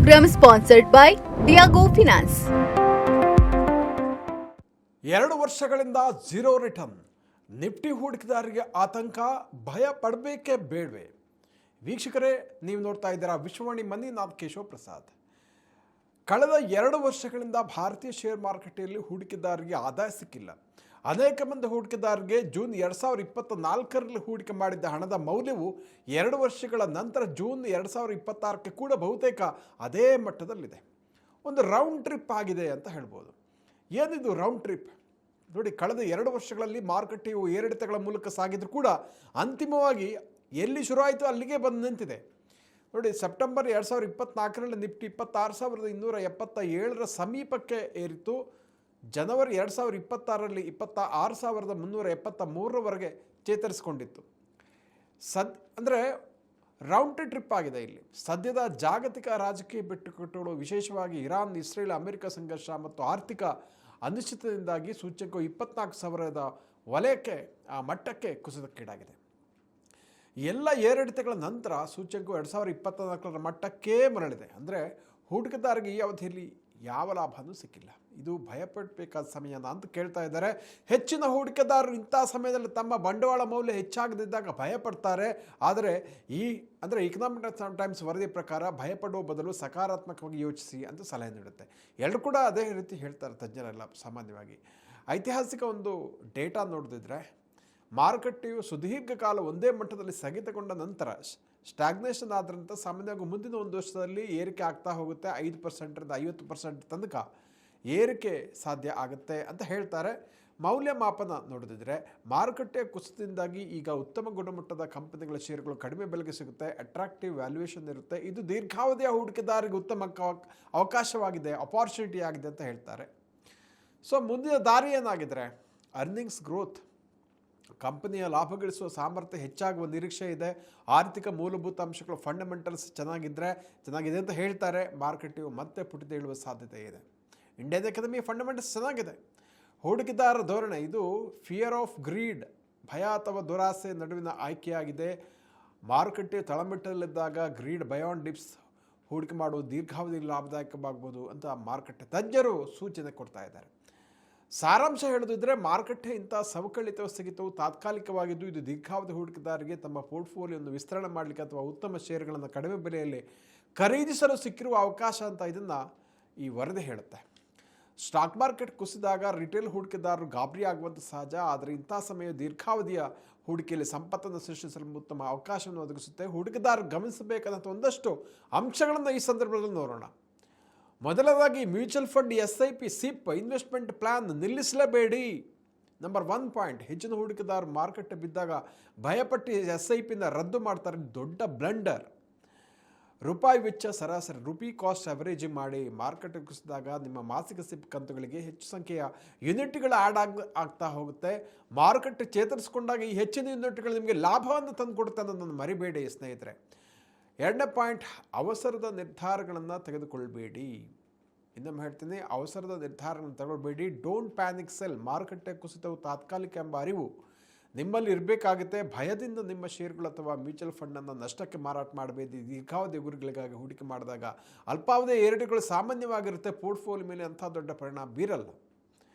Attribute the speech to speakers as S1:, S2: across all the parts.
S1: program sponsored by Diago Finance.
S2: 2 ವರ್ಷಗಳಿಂದ zero return. Nifty ಹೂಡಿಕೆದಾರರಿಗೆ ಆತಂಕ, ಭಯ ಪಡಬೇಕೇ ಬೇಡವೇ? ವೀಕ್ಷಕರೇ, ನೀವು ನೋಡ್ತಾ ಇದ್ದೀರಾ ವಿಶ್ವವಾಣಿ ಮಂದಿನಾಥ್ ಕೇಶವ ಪ್ರಸಾದ್. ಕಳೆದ 2 ವರ್ಷಗಳಿಂದ ಭಾರತೀಯ ಶೇರ್ ಮಾರುಕಟ್ಟೆಯಲ್ಲಿ ಹೂಡಿಕೆದಾರರಿಗೆ ಆದಾಯ ಸಿಕ್ಕಿಲ್ಲ. ಅನೇಕ ಮಂದಿ ಹೂಡಿಕೆದಾರರಿಗೆ ಜೂನ್ 2024ರಲ್ಲಿ ಹೂಡಿಕೆ ಮಾಡಿದ್ದ ಹಣದ ಮೌಲ್ಯವು 2 ವರ್ಷಗಳ ನಂತರ ಜೂನ್ 2026ಕ್ಕೆ ಕೂಡ ಬಹುತೇಕ ಅದೇ ಮಟ್ಟದಲ್ಲಿದೆ. ಒಂದು ರೌಂಡ್ ಟ್ರಿಪ್ ಆಗಿದೆ ಅಂತ ಹೇಳ್ಬೋದು. ಏನಿದು ರೌಂಡ್ ಟ್ರಿಪ್? ನೋಡಿ, ಕಳೆದ 2 ವರ್ಷಗಳಲ್ಲಿ ಮಾರುಕಟ್ಟೆಯು ಏರಿಳಿತಗಳ ಮೂಲಕ ಸಾಗಿದ್ರು ಕೂಡ ಅಂತಿಮವಾಗಿ ಎಲ್ಲಿ ಶುರುವಾಯಿತು ಅಲ್ಲಿಗೆ ಬಂದು ನಿಂತಿದೆ. ನೋಡಿ, ಸೆಪ್ಟೆಂಬರ್ 2024ರಲ್ಲಿ ನಿಫ್ಟಿ 26,277ರ ಸಮೀಪಕ್ಕೆ ಏರಿತು. ಜನವರಿ 2026ರಲ್ಲಿ 26,373ರವರೆಗೆ ಚೇತರಿಸಿಕೊಂಡಿತ್ತು. ಅಂದರೆ ರೌಂಡ್ ಟ್ರಿಪ್ ಆಗಿದೆ. ಇಲ್ಲಿ ಸದ್ಯದ ಜಾಗತಿಕ ರಾಜಕೀಯ ಬಿಕ್ಕಟ್ಟುಗಳು, ವಿಶೇಷವಾಗಿ ಇರಾನ್, ಇಸ್ರೇಲ್, ಅಮೆರಿಕ ಸಂಘರ್ಷ ಮತ್ತು ಆರ್ಥಿಕ ಅನಿಶ್ಚಿತತೆಯಿಂದಾಗಿ ಸೂಚ್ಯಂಕವು 24,000ದ ವಲಯಕ್ಕೆ, ಆ ಮಟ್ಟಕ್ಕೆ ಕುಸಿತಕ್ಕೀಡಾಗಿದೆ. ಎಲ್ಲ ಏರಿಳಿತಗಳ ನಂತರ ಸೂಚ್ಯಂಕವು 2024ರ ಮಟ್ಟಕ್ಕೇ ಮರಳಿದೆ. ಅಂದರೆ ಹೂಡಿಕೆದಾರರಿಗೆ ಈ ಅವಧಿಯಲ್ಲಿ ಯಾವ ಲಾಭವೂ ಸಿಕ್ಕಿಲ್ಲ. ಇದು ಭಯಪಡಬೇಕಾದ ಸಮಯ ಅಂತ ಕೇಳ್ತಾ ಇದ್ದಾರೆ. ಹೆಚ್ಚಿನ ಹೂಡಿಕೆದಾರರು ಇಂಥ ಸಮಯದಲ್ಲಿ ತಮ್ಮ ಬಂಡವಾಳ ಮೌಲ್ಯ ಹೆಚ್ಚಾಗದಿದ್ದಾಗ ಭಯಪಡ್ತಾರೆ. ಆದರೆ ಇಕನಾಮಿಕ್ ಟೈಮ್ಸ್ ವರದಿ ಪ್ರಕಾರ ಭಯಪಡುವ ಬದಲು ಸಕಾರಾತ್ಮಕವಾಗಿ ಯೋಚಿಸಿ ಅಂತ ಸಲಹೆ ನೀಡುತ್ತೆ. ಎಲ್ಲರೂ ಕೂಡ ಅದೇ ರೀತಿ ಹೇಳ್ತಾರೆ ತಜ್ಞರೆಲ್ಲ. ಸಾಮಾನ್ಯವಾಗಿ ಐತಿಹಾಸಿಕ ಒಂದು ಡೇಟಾ ನೋಡಿದ್ರೆ ಮಾರುಕಟ್ಟೆಯು ಸುದೀರ್ಘ ಕಾಲ ಒಂದೇ ಮಟ್ಟದಲ್ಲಿ ಸ್ಥಗಿತಗೊಂಡ ನಂತರ ಸ್ಟಾಗ್ನೇಷನ್ ಆದ್ರಂತ ಸಾಮಾನ್ಯವಾಗಿ ಮುಂದಿನ ಒಂದು ವರ್ಷದಲ್ಲಿ ಏರಿಕೆ ಆಗ್ತಾ ಹೋಗುತ್ತೆ. 5%ರಿಂದ 50% ತನಕ ಏರಿಕೆ ಸಾಧ್ಯ ಆಗುತ್ತೆ ಅಂತ ಹೇಳ್ತಾರೆ. ಮೌಲ್ಯಮಾಪನ ನೋಡಿದ್ರೆ ಮಾರುಕಟ್ಟೆಯ ಕುಸಿತದಿಂದಾಗಿ ಈಗ ಉತ್ತಮ ಗುಣಮಟ್ಟದ ಕಂಪನಿಗಳ ಷೇರುಗಳು ಕಡಿಮೆ ಬೆಲೆಗೆ ಸಿಗುತ್ತೆ, ಅಟ್ರಾಕ್ಟಿವ್ ವ್ಯಾಲ್ಯೂಯೇಷನ್ ಇರುತ್ತೆ. ಇದು ದೀರ್ಘಾವಧಿಯ ಹೂಡಿಕೆದಾರರಿಗೆ ಉತ್ತಮ ಅವಕಾಶವಾಗಿದೆ, ಅಪಾರ್ಚುನಿಟಿ ಆಗಿದೆ ಅಂತ ಹೇಳ್ತಾರೆ. ಸೊ ಮುಂದಿನ ದಾರಿ ಏನಾಗಿದ್ರೆ ಅರ್ನಿಂಗ್ಸ್ ಗ್ರೋತ್, ಕಂಪನಿಯ ಲಾಭ ಗಳಿಸುವ ಸಾಮರ್ಥ್ಯ ಹೆಚ್ಚಾಗುವ ನಿರೀಕ್ಷೆ ಇದೆ. ಆರ್ಥಿಕ ಮೂಲಭೂತ ಅಂಶಗಳು ಫಂಡಮೆಂಟಲ್ಸ್ ಚೆನ್ನಾಗಿದೆ ಅಂತ ಹೇಳ್ತಾರೆ. ಮಾರುಕಟ್ಟೆಯು ಮತ್ತೆ ಪುಟಿದೇಳುವ ಸಾಧ್ಯತೆ ಇದೆ. ಇಂಡಿಯನ್ ಎಕಾನಮಿ ಫಂಡಮೆಂಟಲ್ಸ್ ಚೆನ್ನಾಗಿದೆ. ಹೂಡಿಕೆದಾರರ ಧೋರಣೆ, ಇದು ಫಿಯರ್ ಆಫ್ ಗ್ರೀಡ್, ಭಯ ಅಥವಾ ದುರಾಸೆ ನಡುವಿನ ಆಯ್ಕೆಯಾಗಿದೆ. ಮಾರುಕಟ್ಟೆಯು ತಳಮಟ್ಟದಲ್ಲಿದ್ದಾಗ ಗ್ರೀಡ್ ಬಯಾನ್ ಡಿಪ್ಸ್ ಹೂಡಿಕೆ ಮಾಡುವುದು ದೀರ್ಘಾವಧಿ ಲಾಭದಾಯಕವಾಗಬಹುದು ಅಂತ ಮಾರುಕಟ್ಟೆ ತಜ್ಞರು ಸೂಚನೆ ಕೊಡ್ತಾ ಇದ್ದಾರೆ. ಸಾರಾಂಶ ಹೇಳೋದಿದ್ರೆ ಮಾರುಕಟ್ಟೆ ಇಂಥ ಸವಕಳಿತ ಸ್ಥಗಿತವು ತಾತ್ಕಾಲಿಕವಾಗಿದ್ದು, ಇದು ದೀರ್ಘಾವಧಿ ಹೂಡಿಕೆದಾರರಿಗೆ ತಮ್ಮ ಪೋರ್ಟ್ಫೋಲಿಯೋವನ್ನು ವಿಸ್ತರಣೆ ಮಾಡಲಿಕ್ಕೆ ಅಥವಾ ಉತ್ತಮ ಷೇರುಗಳನ್ನು ಕಡಿಮೆ ಬೆಲೆಯಲ್ಲಿ ಖರೀದಿಸಲು ಸಿಕ್ಕಿರುವ ಅವಕಾಶ ಅಂತ ಇದನ್ನು ಈ ವರದಿ ಹೇಳುತ್ತೆ. ಸ್ಟಾಕ್ ಮಾರ್ಕೆಟ್ ಕುಸಿದಾಗ ರಿಟೇಲ್ ಹೂಡಿಕೆದಾರರು ಗಾಬರಿ ಆಗುವಂಥ ಸಹಜ. ಆದರೆ ಇಂಥ ಸಮಯ ದೀರ್ಘಾವಧಿಯ ಹೂಡಿಕೆಯಲ್ಲಿ ಸಂಪತ್ತನ್ನು ಸೃಷ್ಟಿಸಲು ಉತ್ತಮ ಅವಕಾಶವನ್ನು ಒದಗಿಸುತ್ತೆ. ಹೂಡಿಕೆದಾರರು ಗಮನಿಸಬೇಕಾದಂಥ ಒಂದಷ್ಟು ಅಂಶಗಳನ್ನು ಈ ಸಂದರ್ಭದಲ್ಲಿ ನೋಡೋಣ. ಮೊದಲದಾಗಿ mutual fund, SIP, SIP investment plan ನಿಲ್ಲಿಸಲೇಬೇಡಿ. ನಂಬರ್ 1 ಪಾಯಿಂಟ್, ಹೆಚ್ಚಿನ ಹೂಡಿಕೆದಾರರು ಮಾರುಕಟ್ಟೆ ಬಿದ್ದಾಗ ಭಯಪಟ್ಟು SIPನ ರದ್ದು ಮಾಡ್ತಾರೆ. ದೊಡ್ಡ ಬ್ಲಂಡರ್. ರೂಪಾಯಿ ವೆಚ್ಚ ಸರಾಸರಿ, ರುಪಿ ಕಾಸ್ಟ್ ಅವರೇಜ್ ಮಾಡಿ. ಮಾರುಕಟ್ಟೆ ಕುಸಿದಾಗ ನಿಮ್ಮ ಮಾಸಿಕ SIP ಕಂತುಗಳಿಗೆ ಹೆಚ್ಚು ಸಂಖ್ಯೆಯ ಯೂನಿಟ್ಗಳು ಆ್ಯಡ್ ಆಗ್ತಾ ಹೋಗುತ್ತೆ. ಮಾರುಕಟ್ಟೆ ಚೇತರಿಸಿಕೊಂಡಾಗ ಈ ಹೆಚ್ಚಿನ ಯೂನಿಟ್ಗಳು ನಿಮಗೆ ಲಾಭವನ್ನು ತಂದು ಕೊಡುತ್ತೆ ಅನ್ನೋದನ್ನು ಮರಿಬೇಡಿ ಸ್ನೇಹಿತರೆ. 2ನೇ ಪಾಯಿಂಟ್, ಅವಸರದ ನಿರ್ಧಾರಗಳನ್ನು ತೆಗೆದುಕೊಳ್ಬೇಡಿ. ಇನ್ನೊಮ್ಮೆ ಹೇಳ್ತೀನಿ, ಅವಸರದ ನಿರ್ಧಾರಗಳನ್ನು ತಗೊಳ್ಬೇಡಿ. Don't panic cell. ಮಾರುಕಟ್ಟೆ ಕುಸಿತವು ತಾತ್ಕಾಲಿಕ ಎಂಬ ಅರಿವು ನಿಮ್ಮಲ್ಲಿ ಇರಬೇಕಾಗುತ್ತೆ. ಭಯದಿಂದ ನಿಮ್ಮ ಷೇರುಗಳು ಅಥವಾ ಮ್ಯೂಚುವಲ್ ಫಂಡನ್ನು ನಷ್ಟಕ್ಕೆ ಮಾರಾಟ ಮಾಡಬೇಡಿ. ದೀರ್ಘಾವಧಿ ಗುರಿಗಳಿಗಾಗಿ ಹೂಡಿಕೆ ಮಾಡಿದಾಗ ಅಲ್ಪಾವಧಿಯ ಏರಿಕೆಗಳು ಸಾಮಾನ್ಯವಾಗಿರುತ್ತೆ. ಪೋರ್ಟ್ಫೋಲಿಯೋ ಮೇಲೆ ಅಂಥ ದೊಡ್ಡ ಪರಿಣಾಮ ಬೀರಲ್ಲ.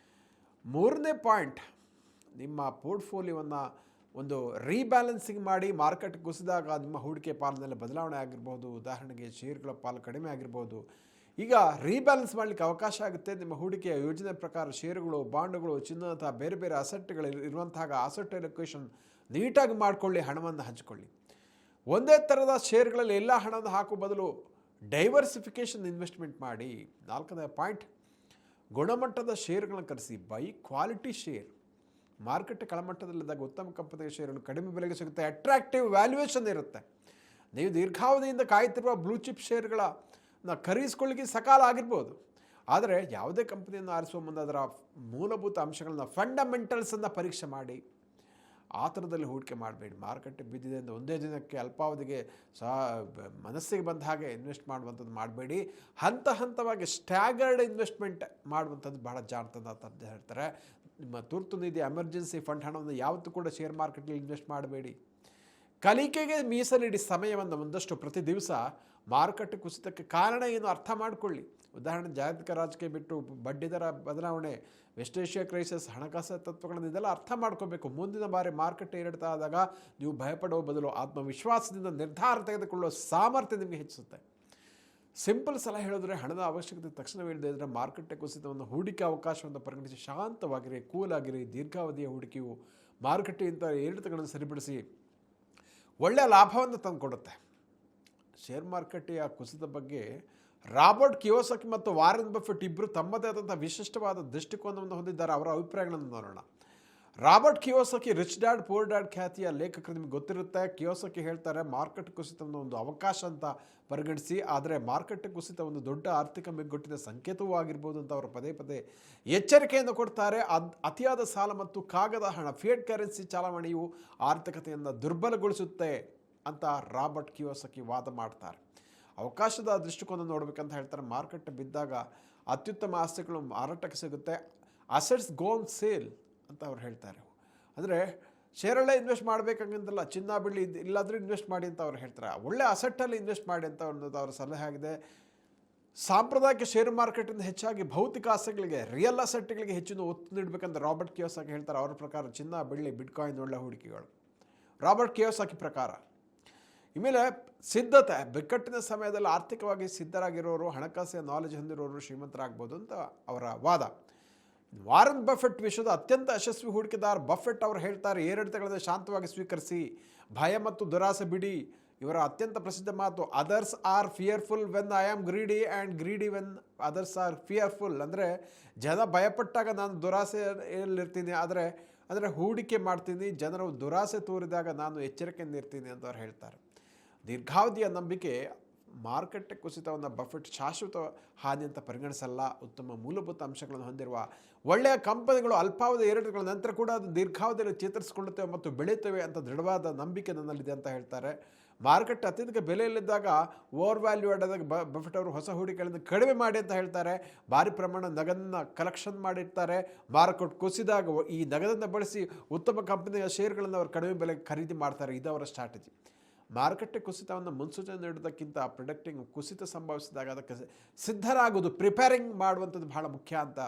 S2: 3ನೇ ಪಾಯಿಂಟ್, ನಿಮ್ಮ ಪೋರ್ಟ್ಫೋಲಿಯೋವನ್ನು ಒಂದು ರೀಬ್ಯಾಲೆನ್ಸಿಂಗ್ ಮಾಡಿ. ಮಾರುಕಟ್ಟೆ ಕುಸಿದಾಗ ನಿಮ್ಮ ಹೂಡಿಕೆ ಪಾಲಿನಲ್ಲಿ ಬದಲಾವಣೆ ಆಗಿರ್ಬೋದು. ಉದಾಹರಣೆಗೆ ಷೇರುಗಳ ಪಾಲು ಕಡಿಮೆ ಆಗಿರ್ಬೋದು. ಈಗ ರೀಬ್ಯಾಲೆನ್ಸ್ ಮಾಡಲಿಕ್ಕೆ ಅವಕಾಶ ಆಗುತ್ತೆ. ನಿಮ್ಮ ಹೂಡಿಕೆಯ ಯೋಜನೆ ಪ್ರಕಾರ ಷೇರುಗಳು, ಬಾಂಡುಗಳು, ಚಿನ್ನದಂತಹ ಬೇರೆ ಬೇರೆ ಅಸೆಟ್ಗಳು ಇರುವಂತಹ ಅಸೆಟ್ ಅಲೋಕೇಶನ್ ನೀಟಾಗಿ ಮಾಡಿಕೊಳ್ಳಿ. ಹಣವನ್ನು ಹಂಚಿಕೊಳ್ಳಿ. ಒಂದೇ ಥರದ ಷೇರುಗಳಲ್ಲಿ ಎಲ್ಲ ಹಣವನ್ನು ಹಾಕುವ ಬದಲು ಡೈವರ್ಸಿಫಿಕೇಷನ್ ಇನ್ವೆಸ್ಟ್ಮೆಂಟ್ ಮಾಡಿ. 4ನೇ ಪಾಯಿಂಟ್, ಗುಣಮಟ್ಟದ ಷೇರುಗಳನ್ನು ಕರೆಸಿ. By quality share. ಮಾರುಕಟ್ಟೆ ಕೆಳಮಟ್ಟದಲ್ಲಿದ್ದಾಗ ಉತ್ತಮ ಕಂಪನಿಯ ಷೇರುಗಳು ಕಡಿಮೆ ಬೆಲೆಗೆ ಸಿಗುತ್ತೆ. ಅಟ್ರಾಕ್ಟಿವ್ ವ್ಯಾಲ್ಯೂಯೇಷನ್ ಇರುತ್ತೆ. ನೀವು ದೀರ್ಘಾವಧಿಯಿಂದ ಕಾಯ್ತಿರುವ ಬ್ಲೂ ಚಿಪ್ ಷೇರುಗಳನ್ನು ಖರೀದಿಸ್ಕೊಳ್ಳಿಕ್ಕೆ ಸಕಾಲ ಆಗಿರ್ಬೋದು. ಆದರೆ ಯಾವುದೇ ಕಂಪನಿಯನ್ನು ಆರಿಸುವ ಮುಂದೆ ಅದರ ಮೂಲಭೂತ ಅಂಶಗಳನ್ನ, ಫಂಡಮೆಂಟಲ್ಸನ್ನು ಪರೀಕ್ಷೆ ಮಾಡಿ. ಆ ಥರದಲ್ಲಿ ಹೂಡಿಕೆ ಮಾಡಬೇಡಿ. ಮಾರುಕಟ್ಟೆ ಬಿದ್ದಿದೆ ಅಂತ ಒಂದೇ ದಿನಕ್ಕೆ ಅಲ್ಪಾವಧಿಗೆ ಮನಸ್ಸಿಗೆ ಬಂದ ಹಾಗೆ ಇನ್ವೆಸ್ಟ್ ಮಾಡುವಂಥದ್ದು ಮಾಡಬೇಡಿ. ಹಂತವಾಗಿ ಸ್ಟ್ಯಾಗರ್ಡ್ ಇನ್ವೆಸ್ಟ್ಮೆಂಟ್ ಮಾಡುವಂಥದ್ದು ಬಹಳ ಜಾಣತನ ಅಂತ ಹೇಳ್ತಾರೆ. ನಿಮ್ಮ ತುರ್ತು ನಿಧಿ, ಎಮರ್ಜೆನ್ಸಿ ಫಂಡ್ ಹಣವನ್ನು ಯಾವತ್ತೂ ಕೂಡ ಶೇರ್ ಮಾರ್ಕೆಟಲ್ಲಿ ಇನ್ವೆಸ್ಟ್ ಮಾಡಬೇಡಿ. ಕಲಿಕೆಗೆ ಮೀಸಲಿಡಿ ಸಮಯವನ್ನು ಒಂದಷ್ಟು ಪ್ರತಿ ದಿವಸ ಮಾರುಕಟ್ಟೆ ಕುಸಿತಕ್ಕೆ ಕಾರಣ ಏನು ಅರ್ಥ ಮಾಡಿಕೊಳ್ಳಿ. ಉದಾಹರಣೆ ಜಾಗತಿಕ ರಾಜಕೀಯ ಬಿಟ್ಟು ಬಡ್ಡಿದರ ಬದಲಾವಣೆ, ವೆಸ್ಟ್ ಏಷ್ಯಾ ಕ್ರೈಸಿಸ್, ಹಣಕಾಸು ತತ್ವಗಳನ್ನು ಇದೆಲ್ಲ ಅರ್ಥ ಮಾಡ್ಕೋಬೇಕು. ಮುಂದಿನ ಬಾರಿ ಮಾರುಕಟ್ಟೆ ಏರಿಡ್ತಾ ಆದಾಗ ನೀವು ಭಯಪಡುವ ಬದಲು ಆತ್ಮವಿಶ್ವಾಸದಿಂದ ನಿರ್ಧಾರ ತೆಗೆದುಕೊಳ್ಳುವ ಸಾಮರ್ಥ್ಯ ನಿಮಗೆ ಹೆಚ್ಚಿಸುತ್ತೆ. ಸಿಂಪಲ್ ಸಲಹೆ ಹೇಳಿದ್ರೆ, ಹಣದ ಅವಶ್ಯಕತೆ ತಕ್ಷಣವಿಲ್ಲದೆ ಇದ್ದರೆ ಮಾರುಕಟ್ಟೆ ಕುಸಿತವನ್ನು ಹೂಡಿಕೆ ಅವಕಾಶವನ್ನು ಪರಿಗಣಿಸಿ ಶಾಂತವಾಗಿರಿ, ಕೂಲ್ ಆಗಿರಿ. ದೀರ್ಘಾವಧಿಯ ಹೂಡಿಕೆಯು ಮಾರುಕಟ್ಟೆಯಿಂದ ಏರಿಳಿತಗಳನ್ನು ಸರಿಪಡಿಸಿ ಒಳ್ಳೆಯ ಲಾಭವನ್ನು ತಂದುಕೊಡುತ್ತೆ. ಶೇರ್ ಮಾರುಕಟ್ಟೆಯ ಕುಸಿತ ಬಗ್ಗೆ ರಾಬರ್ಟ್ ಕಿಯೋಸಾಕಿ ಮತ್ತು ವಾರೆನ್ ಬಫೆಟ್ ಇಬ್ಬರು ತಮ್ಮದೇ ಆದಂಥ ವಿಶಿಷ್ಟವಾದ ದೃಷ್ಟಿಕೋನವನ್ನು ಹೊಂದಿದ್ದಾರೆ. ಅವರ ಅಭಿಪ್ರಾಯಗಳನ್ನು ನೋಡೋಣ. Robert Kiyosaki rich dad poor dad ಖ್ಯಾತಿಯ ಲೇಖಕರು, ನಿಮಗೆ ಗೊತ್ತಿರುತ್ತೆ. ಕಿಯೋಸಾಕಿ ಹೇಳ್ತಾರೆ, ಮಾರುಕಟ್ಟೆ ಕುಸಿತವನ್ನು ಒಂದು ಅವಕಾಶ ಅಂತ ಪರಿಗಣಿಸಿ, ಆದರೆ ಮಾರುಕಟ್ಟೆ ಕುಸಿತ ಒಂದು ದೊಡ್ಡ ಆರ್ಥಿಕ ಮೆಗ್ಗೊಟ್ಟಿನ ಸಂಕೇತವೂ ಆಗಿರ್ಬೋದು ಅಂತ ಅವರು ಪದೇ ಪದೇ ಎಚ್ಚರಿಕೆಯನ್ನು ಕೊಡ್ತಾರೆ. ಅತಿಯಾದ ಸಾಲ ಮತ್ತು ಕಾಗದ ಹಣ, ಫಿಯಟ್ ಕರೆನ್ಸಿ ಚಲಾವಣೆಯು ಆರ್ಥಿಕತೆಯನ್ನು ದುರ್ಬಲಗೊಳಿಸುತ್ತೆ ಅಂತ ರಾಬರ್ಟ್ ಕಿಯೋಸಾಕಿ ವಾದ ಮಾಡ್ತಾರೆ. ಅವಕಾಶದ ದೃಷ್ಟಿಕೋನ ನೋಡಬೇಕಂತ ಹೇಳ್ತಾರೆ. ಮಾರುಕಟ್ಟೆ ಬಿದ್ದಾಗ ಅತ್ಯುತ್ತಮ ಆಸ್ತಿಗಳು ಮಾರಾಟಕ್ಕೆ ಸಿಗುತ್ತೆ, ಅಸೆಟ್ಸ್ ಗೋ ಆನ್ ಸೇಲ್ ಅಂತ ಅವ್ರು ಹೇಳ್ತಾರೆ. ಅಂದರೆ ಶೇರಲ್ಲೇ ಇನ್ವೆಸ್ಟ್ ಮಾಡಬೇಕಂಗಿಂತಲ್ಲ, ಚಿನ್ನ ಬೆಳ್ಳಿ ಇಲ್ಲಾದರೂ ಇನ್ವೆಸ್ಟ್ ಮಾಡಿ ಅಂತ ಅವ್ರು ಹೇಳ್ತಾರೆ. ಒಳ್ಳೆ ಅಸೆಟ್ಟಲ್ಲಿ ಇನ್ವೆಸ್ಟ್ ಮಾಡಿ ಅಂತ ಅನ್ನೋದು ಅವರ ಸಲಹೆ ಆಗಿದೆ. ಸಾಂಪ್ರದಾಯಿಕ ಷೇರು ಮಾರುಕಟ್ಟೆಯಿಂದ ಹೆಚ್ಚಾಗಿ ಭೌತಿಕ ಆಸ್ತಿಗಳಿಗೆ, ರಿಯಲ್ ಅಸೆಟ್ಗಳಿಗೆ ಹೆಚ್ಚಿನ ಒತ್ತು ನೀಡಬೇಕಂತ ರಾಬರ್ಟ್ ಕಿಯೋಸಾಕಿ ಹೇಳ್ತಾರೆ. ಅವ್ರ ಪ್ರಕಾರ ಚಿನ್ನ ಬೆಳ್ಳಿ ಬಿಟ್ಕಾಯಿನ್ ಒಳ್ಳೆ ಹೂಡಿಕೆಗಳು, ರಾಬರ್ಟ್ ಕಿಯೋಸಾಕಿ ಪ್ರಕಾರ. ಇಮೇಲೆ ಸಿದ್ಧತೆ, ಬಿಕ್ಕಟ್ಟಿನ ಸಮಯದಲ್ಲಿ ಆರ್ಥಿಕವಾಗಿ ಸಿದ್ಧರಾಗಿರೋರು, ಹಣಕಾಸಿನ ನಾಲೆಜ್ ಹೊಂದಿರೋರು ಶ್ರೀಮಂತರಾಗ್ಬೋದು ಅಂತ ಅವರ ವಾದ. ವಾರೆನ್ ಬಫೆಟ್ ವಿಶ್ವದ ಅತ್ಯಂತ ಯಶಸ್ವಿ ಹೂಡಿಕೆದಾರ. ಬಫೆಟ್ ಅವರು ಹೇಳ್ತಾರೆ, ಏರಿಳಿತಗಳನ್ನು ಶಾಂತವಾಗಿ ಸ್ವೀಕರಿಸಿ, ಭಯ ಮತ್ತು ದುರಾಸೆ ಬಿಡಿ. ಇವರ ಅತ್ಯಂತ ಪ್ರಸಿದ್ಧ ಮಾತು, others R fearful when I am greedy and greedy when others R fearful. ಅಂದರೆ ಜನ ಭಯಪಟ್ಟಾಗ ನಾನು ದುರಾಸೆಯಲ್ಲಿರ್ತೀನಿ, ಆದರೆ ಹೂಡಿಕೆ ಮಾಡ್ತೀನಿ. ಜನರು ದುರಾಸೆ ತೋರಿದಾಗ ನಾನು ಎಚ್ಚರಿಕೆಯಿಂದ ಇರ್ತೀನಿ ಅಂತ ಅವ್ರು ಹೇಳ್ತಾರೆ. ದೀರ್ಘಾವಧಿಯ ನಂಬಿಕೆ, ಮಾರುಕಟ್ಟೆ ಕುಸಿತವನ್ನು ಬಫೆಟ್ ಶಾಶ್ವತ ಹಾನಿ ಅಂತ ಪರಿಗಣಿಸಲ್ಲ. ಉತ್ತಮ ಮೂಲಭೂತ ಅಂಶಗಳನ್ನು ಹೊಂದಿರುವ ಒಳ್ಳೆಯ ಕಂಪನಿಗಳು ಅಲ್ಪಾವಧಿ ಏರಿಳಿತಗಳ ನಂತರ ಕೂಡ ಅದು ದೀರ್ಘಾವಧಿಯಲ್ಲಿ ಚೇತರಿಸಿಕೊಳ್ಳುತ್ತವೆ ಮತ್ತು ಬೆಳೆಯುತ್ತವೆ ಅಂತ ದೃಢವಾದ ನಂಬಿಕೆ ನನ್ನಲ್ಲಿದೆ ಅಂತ ಹೇಳ್ತಾರೆ. ಮಾರುಕಟ್ಟೆ ಅತ್ಯಧಿಕ ಬೆಲೆಯಲ್ಲಿದ್ದಾಗ, ಓವರ್ ವ್ಯಾಲ್ಯೂ ಆದಾಗ ಬಫೆಟ್ ಅವರು ಹೊಸ ಹೂಡಿಕೆಗಳನ್ನು ಕಡಿಮೆ ಮಾಡಿ ಅಂತ ಹೇಳ್ತಾರೆ. ಭಾರಿ ಪ್ರಮಾಣ ನಗದನ್ನು ಕಲೆಕ್ಷನ್ ಮಾಡಿರ್ತಾರೆ. ಮಾರುಕಟ್ಟೆ ಕುಸಿದಾಗ ಈ ನಗದನ್ನು ಬಳಸಿ ಉತ್ತಮ ಕಂಪನಿಯ ಶೇರ್ಗಳನ್ನು ಅವರು ಕಡಿಮೆ ಬೆಲೆಗೆ ಖರೀದಿ ಮಾಡ್ತಾರೆ. ಇದು ಅವರ ಸ್ಟ್ರಾಟಜಿ. ಮಾರುಕಟ್ಟೆ ಕುಸಿತವನ್ನು ಮುನ್ಸೂಚನೆ ನೀಡೋದಕ್ಕಿಂತ ಪ್ರಿಡಿಕ್ಟಿಂಗ್, ಕುಸಿತ ಸಂಭವಿಸಿದಾಗ ಅದಕ್ಕೆ ಸಿದ್ಧರಾಗೋದು, ಪ್ರಿಪೇರಿಂಗ್ ಮಾಡುವಂಥದ್ದು ಬಹಳ ಮುಖ್ಯ ಅಂತ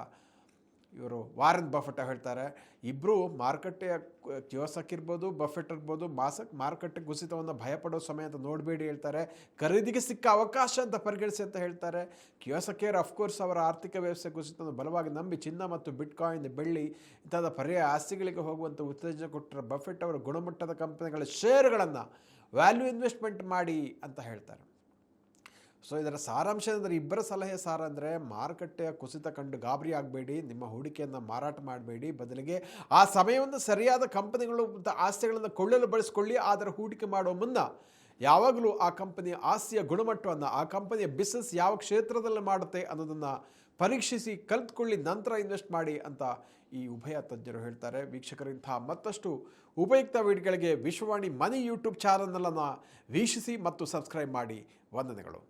S2: ಇವರು ವಾರೆನ್ ಬಫೆಟ್ ಹೇಳ್ತಾರೆ. ಇಬ್ಬರು ಮಾರುಕಟ್ಟೆಯ, ಕಿಯೋಸಾಕಿ ಇರ್ಬೋದು, ಬಫೆಟ್ ಇರ್ಬೋದು, ಮಾರುಕಟ್ಟೆ ಕುಸಿತವನ್ನು ಭಯಪಡೋ ಸಮಯ ಅಂತ ನೋಡಬೇಡಿ ಹೇಳ್ತಾರೆ. ಖರೀದಿಗೆ ಸಿಕ್ಕ ಅವಕಾಶ ಅಂತ ಪರಿಗಣಿಸಿ ಅಂತ ಹೇಳ್ತಾರೆ. ಕಿಯೋಸಾಕಿಯರು ಅಫ್ಕೋರ್ಸ್ ಅವರ ಆರ್ಥಿಕ ವ್ಯವಸ್ಥೆ ಕುಸಿತವನ್ನು ಬಲವಾಗಿ ನಂಬಿ ಚಿನ್ನ ಮತ್ತು ಬಿಟ್ಕಾಯಿನ್, ಬೆಳ್ಳಿ ಇಂಥದ ಪರ್ಯಾಯ ಆಸ್ತಿಗಳಿಗೆ ಹೋಗುವಂಥ ಉತ್ತೇಜನ ಕೊಟ್ಟರೆ, ಬಫೆಟ್ ಅವರ ಗುಣಮಟ್ಟದ ಕಂಪನಿಗಳ ಶೇರ್ಗಳನ್ನು ವ್ಯಾಲ್ಯೂ ಇನ್ವೆಸ್ಟ್ಮೆಂಟ್ ಮಾಡಿ ಅಂತ ಹೇಳ್ತಾರೆ. ಸೊ ಇದರ ಸಾರಾಂಶ ಅಂದರೆ, ಇಬ್ಬರ ಸಲಹೆ ಸಾರ ಅಂದರೆ, ಮಾರುಕಟ್ಟೆಯ ಕುಸಿತ ಕಂಡು ಗಾಬರಿ ಆಗಬೇಡಿ, ನಿಮ್ಮ ಹೂಡಿಕೆಯನ್ನು ಮಾರಾಟ ಮಾಡಬೇಡಿ, ಬದಲಿಗೆ ಆ ಸಮಯವನ್ನು ಸರಿಯಾದ ಕಂಪನಿಗಳು ಮತ್ತು ಆಸ್ತಿಗಳನ್ನು ಕೊಳ್ಳಲು ಬಳಸಿಕೊಳ್ಳಿ. ಆದರೆ ಹೂಡಿಕೆ ಮಾಡುವ ಮುನ್ನ ಯಾವಾಗಲೂ ಆ ಕಂಪನಿಯ ಆಸ್ತಿಯ ಗುಣಮಟ್ಟವನ್ನು, ಆ ಕಂಪನಿಯ ಬಿಸ್ನೆಸ್ ಯಾವ ಕ್ಷೇತ್ರದಲ್ಲಿ ಮಾಡುತ್ತೆ ಅನ್ನೋದನ್ನು ಪರೀಕ್ಷಿಸಿ ಕಲಿತ್ಕೊಳ್ಳಿ, ನಂತರ ಇನ್ವೆಸ್ಟ್ ಮಾಡಿ ಅಂತ ಈ ಉಭಯ ತಜ್ಞರು ಹೇಳ್ತಾರೆ. ವೀಕ್ಷಕರು, ಇಂತಹ ಮತ್ತಷ್ಟು ಉಪಯುಕ್ತ ವಿಡಿಯೋಗಳಿಗೆ ವಿಶ್ವವಾಣಿ ಮನಿ ಯೂಟ್ಯೂಬ್ ಚಾನಲನ್ನು ವೀಕ್ಷಿಸಿ ಮತ್ತು ಸಬ್ಸ್ಕ್ರೈಬ್ ಮಾಡಿ. ವಂದನೆಗಳು.